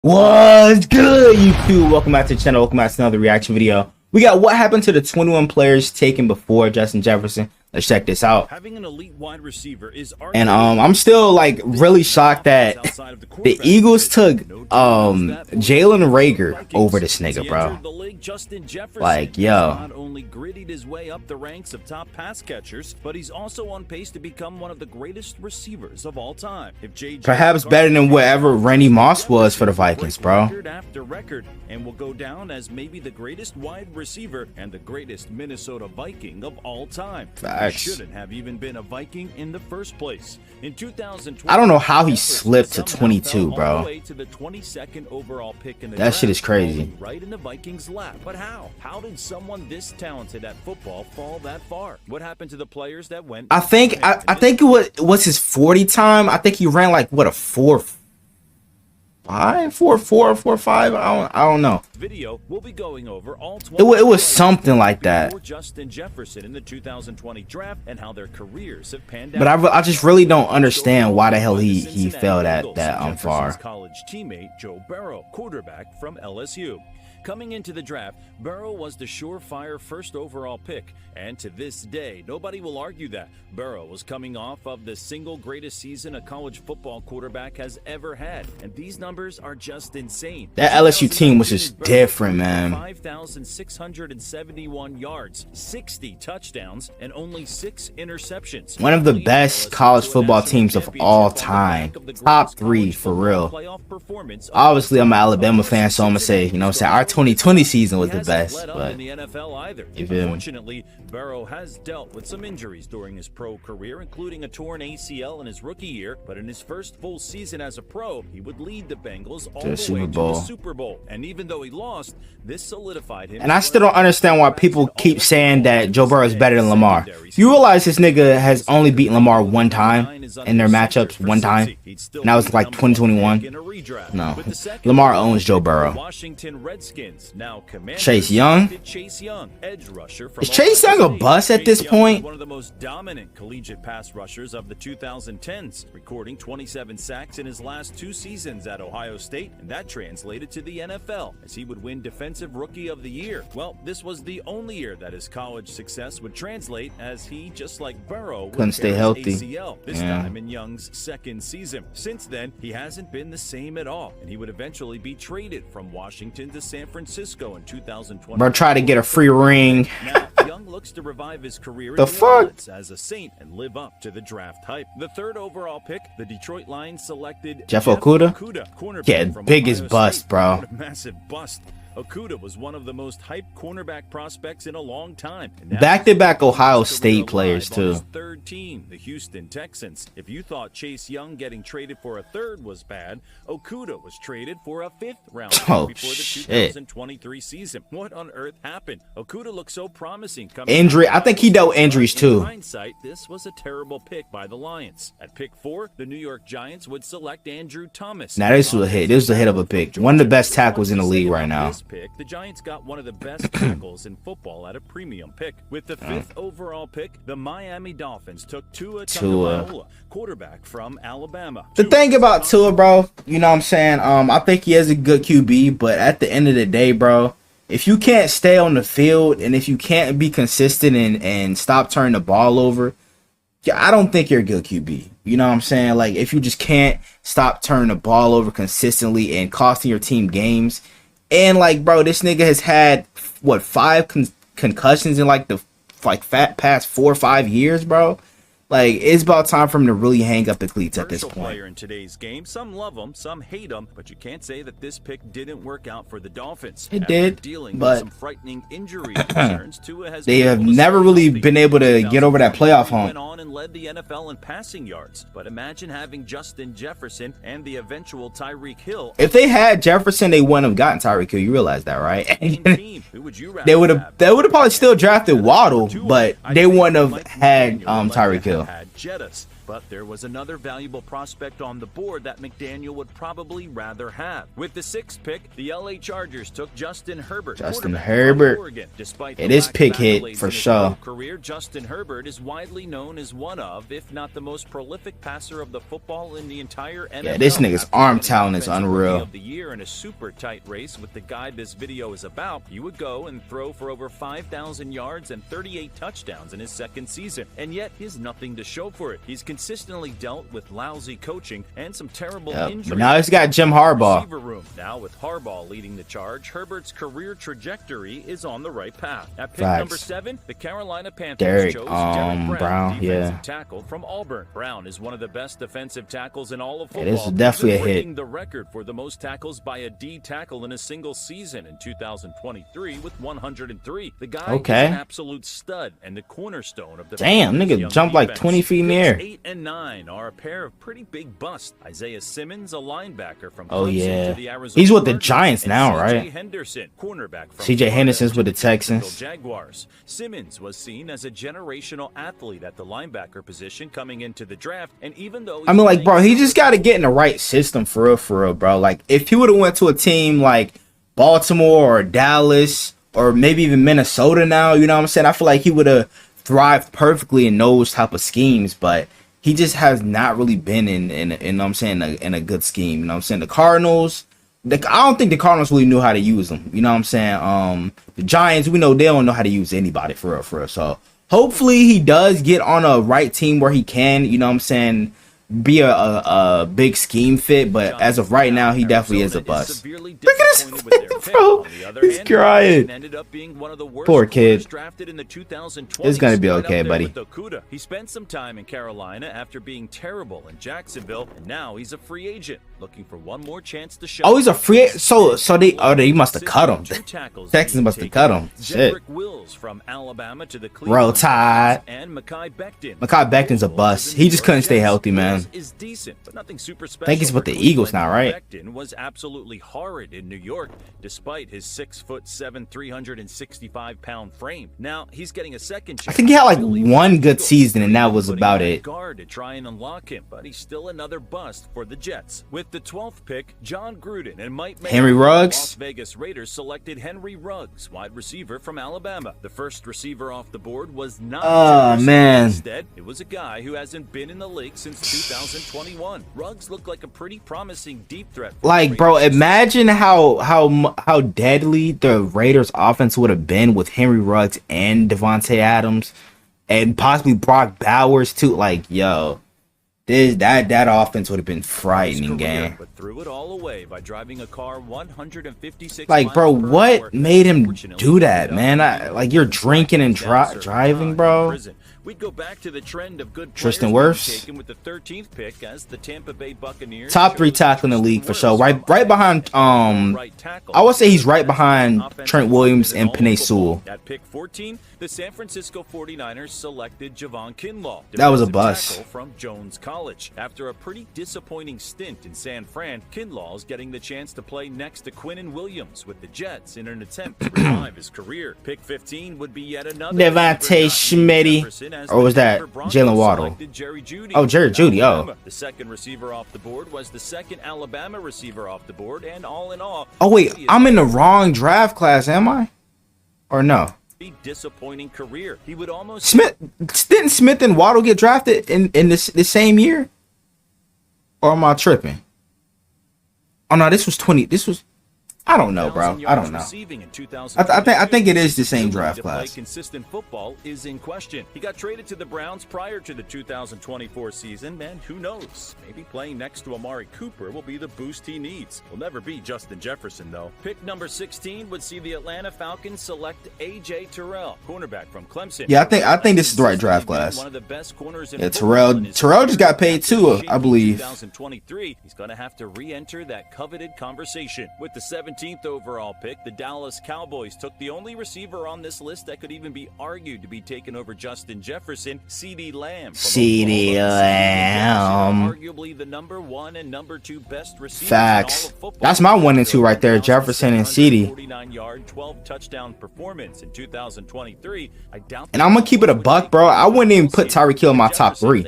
What's good, YouTube? Welcome back to the channel. Welcome back to another reaction video. We got what happened to the 21 players taken before Justin Jefferson. Let's check this out. Having an elite wide receiver is And I'm still like really shocked that the Eagles took Jalen Reagor over this nigga, bro. Like, yo. Not only grittied his way up the ranks of top pass catchers, but he's also on pace to become one of the greatest receivers of all time. Perhaps better than whatever Randy Moss was for the Vikings, bro. Record after record, and will go down as maybe the greatest wide receiver and the greatest Minnesota Viking of all time. He shouldn't have even been a Viking in the first place. In 2012, I don't know how he slipped to 22, bro. All the way to the 22nd overall pick in the that shit is crazy. Right in the Vikings' lap. But how? How did someone this talented at football fall that far? What happened to the players that went? I think it was his 40 time. I think he ran like what, a 4.5, 4.5. I don't know. Video will be going over all 20 it was something like that. Justin Jefferson in the 2020 draft and how their careers have panned out. But I just really don't understand why the hell he fell that far. College teammate Joe Burrow, quarterback from LSU. Coming into the draft, Burrow was the surefire first overall pick, and to this day, nobody will argue that. Burrow was coming off of the single greatest season a college football quarterback has ever had, and these numbers are just insane. That LSU team was just different, man. 5,671 yards, 60 touchdowns, and only 6 interceptions. One of the best college football teams of all time. Top 3 for real. Obviously, I'm an Alabama fan, so I'm gonna say, our 2020 season was the best, but unfortunately, Burrow has dealt with some injuries during his pro career, including a torn ACL in his rookie year. But in his first full season as a pro, he would lead the Bengals all the way to the Super Bowl. And even though he lost, this solidified him. And I still don't understand why people keep saying that Joe Burrow is better than Lamar. You realize this nigga has only beaten Lamar one time in their matchups, one time. And that was like 2021. No, Lamar owns Joe Burrow. Chase Young. Is Chase Young a bust at this point? One of the most dominant collegiate pass rushers of the 2010s, recording 27 sacks in his last 2 seasons at Ohio State, and that translated to the NFL as he would win Defensive Rookie of the Year. Well, this was the only year that his college success would translate, as he, just like Burrow, couldn't stay healthy. ACL, this time in Young's second season. Since then, he hasn't been the same at all, and he would eventually be traded from Washington to San Francisco in 2020. Bro, try to get a free ring. Now, Young looks to revive his career the fuck as a Saint and live up to the draft hype. The 3rd overall pick, the Detroit Lions selected Jeff Okudah. Yeah, from biggest Ohio bust, State. bro. What a massive bust. Okudah was one of the most hyped cornerback prospects in a long time. Back-to-back Ohio State players too. 3rd team, the Houston Texans. If you thought Chase Young getting traded for a 3rd was bad, Okudah was traded for a 5th round pick before the 2023 season. What on earth happened? Okudah looked so promising. Injury. I think he dealt with injuries too. In hindsight, this was a terrible pick by the Lions. At pick 4, the New York Giants would select Andrew Thomas. Now this was a hit. This was a hit of a pick. One of the best tackles in the league right now. Pick, the Giants got one of the best tackles in football at a premium pick. With the 5th overall pick, the Miami Dolphins took Tua Tagovailoa, quarterback from Alabama. The thing about Tua, bro, you know what I'm saying? I think he is a good QB, but at the end of the day, bro, if you can't stay on the field and if you can't be consistent and stop turning the ball over, I don't think you're a good QB. You know what I'm saying? Like, if you just can't stop turning the ball over consistently and costing your team games. And like, bro, this nigga has had what, 5 concussions in like the past 4 or 5 years, bro. Like, it's about time for him to really hang up the cleats at this point. Player in today's game. Some love him, some hate him, but you can't say that this pick didn't work out for the Dolphins. It did, but some frightening injury concerns, Tua has they have never really been able to get over that playoff hump. Went on and led the NFL in passing yards, but imagine having Justin Jefferson and the eventual Tyreek Hill. If they had Jefferson, they wouldn't have gotten Tyreek Hill. You realize that, right? Who would you they would have probably still drafted Waddle, but they wouldn't have had Tyreek Hill. But there was another valuable prospect on the board that McDaniel would probably rather have. With the 6th pick, the LA Chargers took Justin Herbert. Justin Herbert. It is pick hit for sure. Career, Justin Herbert is widely known as one of, if not the most prolific passer of the football in the entire NFL. Yeah, this nigga's arm talent is unreal. Of the year in a super tight race with the guy this video is about, he would go and throw for over 5,000 yards and 38 touchdowns in his 2nd season, and yet he has nothing to show for it. He's consistently dealt with lousy coaching and some terrible injuries. But now he's got Jim Harbaugh. Room. Now with Harbaugh leading the charge, Herbert's career trajectory is on the right path. At pick number 7, the Carolina Panthers chose Derek Brown, defensive tackle from Auburn. Brown is one of the best defensive tackles in all of football. This is definitely a hit. Breaking the record for the most tackles by a D tackle in a single season in 2023 with 103. The guy is an absolute stud and the cornerstone of the nigga jumped like 20 feet in the air. 8 and 9 are a pair of pretty big busts. Isaiah Simmons, a linebacker from he's with the Giants now, right? Henderson, cornerback from CJ Henderson's with the Texans. Jaguars. Simmons was seen as a generational athlete at the linebacker position coming into the draft, and even though I mean, like, bro, he just got to get in the right system for real, bro. Like, if he would have went to a team like Baltimore or Dallas or maybe even Minnesota now, you know what I'm saying? I feel like he would have thrived perfectly in those type of schemes, but he just has not really been in you know what I'm saying, in a good scheme. You know what I'm saying? The Cardinals, I don't think the Cardinals really knew how to use them. You know what I'm saying? The Giants, we know they don't know how to use anybody for real. So hopefully he does get on a right team where he can, you know what I'm saying, be a big scheme fit, but as of right now, he definitely is a bust. Look at this fit, bro. He's crying. Poor kid. It's gonna be okay, buddy. He spent some time in Carolina after being terrible in Jacksonville, and now he's a free agent looking for one more chance to show. Oh, he's a free agent. So they must have cut him. Texans must have cut him. Shit. From Alabama to the Roll Tide. And Mekhi Becton's a bust. He just couldn't stay healthy, man. Is decent, but nothing super special. I think he's with the Eagles now, right? Becton was absolutely horrid in New York, despite his 6'7", 365-pound frame. Now he's getting a second chance. I think he had like one good season, and that was about it. Guard to try and unlock him, but he's still another bust for the Jets. With the 12th pick, John Gruden and Mike Mayock, Henry Ruggs. Las Vegas Raiders selected Henry Ruggs, wide receiver from Alabama. The first receiver off the board was not. Oh man! Instead, it was a guy who hasn't been in the league since 2021. Ruggs looked like a pretty promising deep threat. Like, bro, imagine how deadly the Raiders offense would have been with Henry Ruggs and Devontae Adams and possibly Brock Bowers too. Like, yo, that offense would have been frightening, gang. But threw it all away by driving a car 156 like, bro, what made him do that, man? Like, you're drinking and driving, bro. We'd go back to the trend of good Tristan Wirfs, taken with the 13th pick as the Tampa Bay Buccaneers. Top 3 tackle in the league for sure. Right behind I would say he's right behind Trent Williams and Penei Sewell. At pick 14, the San Francisco 49ers selected Javon Kinlaw. That was a bust. From Jones College. After a pretty disappointing stint in San Fran, Kinlaw's getting the chance to play next to Quinnen Williams with the Jets in an attempt to revive his career. Pick 15 would be yet another Devontae Schmitty. Or was that Jalen Waddle? Oh, Jerry Jeudy. Oh. The second receiver off the board was the second Alabama receiver off the board, and all in all. Oh wait, I'm in the wrong draft class, am I? Or no? Disappointing career. He would almost didn't Smith and Waddle get drafted in the same year? Or am I tripping? Oh no, this was 20. This was. I don't know, bro. I don't know. I think it is the same draft class. Consistent football is in question. He got traded to the Browns prior to the 2024 season, and who knows? Maybe playing next to Amari Cooper will be the boost he needs. Will never be Justin Jefferson, though. Pick number 16 would see the Atlanta Falcons select A.J. Terrell, cornerback from Clemson. Yeah, I think this is the right draft class. One of the best corners in Terrell just got paid too, I believe. 2023, he's going to have to re-enter that coveted conversation with the 7 17th overall pick, the Dallas Cowboys took the only receiver on this list that could even be argued to be taken over Justin Jefferson, CeeDee Lamb. CeeDee Lamb. Arguably the number 1 and number 2 best receivers. Facts. That's my 1 and 2 right there, Jefferson and CeeDee. 49-yard, 12-touchdown performance in 2023. I doubt. And I'm gonna keep it a buck, bro. I wouldn't even put Tyreek Hill in my top 3.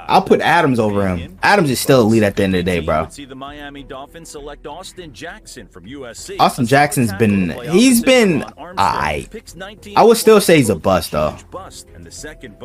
I'll put Adams over him. Adams is still elite at the end of the day, bro. See the Miami Dolphins select Austin Jackson from USC. Austin Jackson's been, he's been alright. I would still say he's a bust though,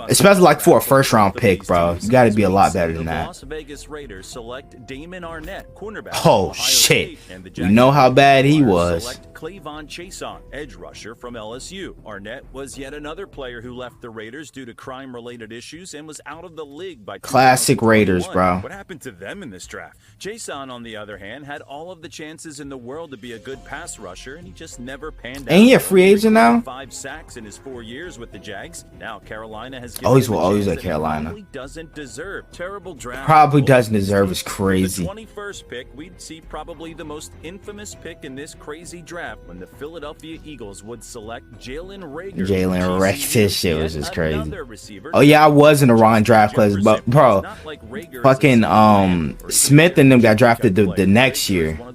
especially like for a first round pick, bro. You got to be a lot better than that. Las Vegas Raiders select Damon Arnett, cornerback. Oh shit, you know how bad he was. Clavon Chason, edge rusher from LSU. Arnett was yet another player who left the Raiders due to crime-related issues and was out of the league by classic Raiders, bro. What happened to them in this draft? Chason, on the other hand, had all of the chances in the world to be a good pass rusher, and he just never panned out. Ain't he a free agent now? 5 sacks in his 4 years with the Jags. Now Carolina has always will always at Carolina. He doesn't deserve. Terrible draft. Probably doesn't deserve. Is crazy. The 21st pick, we'd see probably the most infamous pick in this crazy draft when the Philadelphia Eagles would select Jalen Reagor. Jalen Reagor, this shit was just crazy. Oh yeah, I was in the wrong draft class, but bro, fucking Smith and them got drafted the next year. I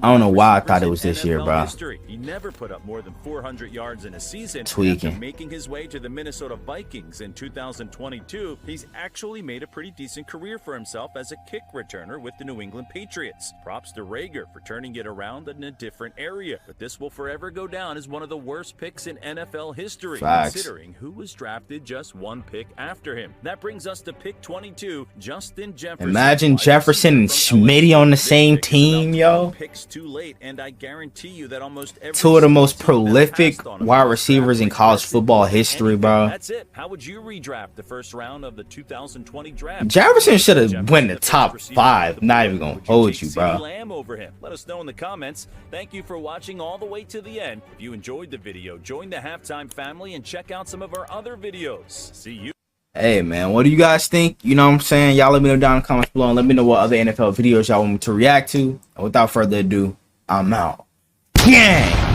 don't know why I thought it was this year, bro. He never put up more than 400 yards in a season. Tweaking. After making his way to the Minnesota Vikings in 2022, he's actually made a pretty decent career for himself as a kick returner with the New England Patriots. Props to Reagor for turning it around in a different area, but this will forever go down as one of the worst picks in NFL history, considering who was drafted just 1 pick after him. That brings us to pick 22, Justin Jefferson. Imagine Jefferson and Schmitty on the same team, yo. Picks too late, and I guarantee you that almost every 2 of the most prolific wide receivers in college football history, bro. That's it. How would you redraft the first round of the 2020 draft? Jefferson should have won the top 5. Not even gonna hold you, bro. Lamb over him. Let us know in the comments. Thank you for watching all the way to the end. If you enjoyed the video, join the Halftime family and check out some of our other videos. See you. Hey man, what do you guys think? You know what I'm saying? Y'all let me know down in the comments below and let me know what other NFL videos y'all want me to react to. And without further ado, I'm out. Gang!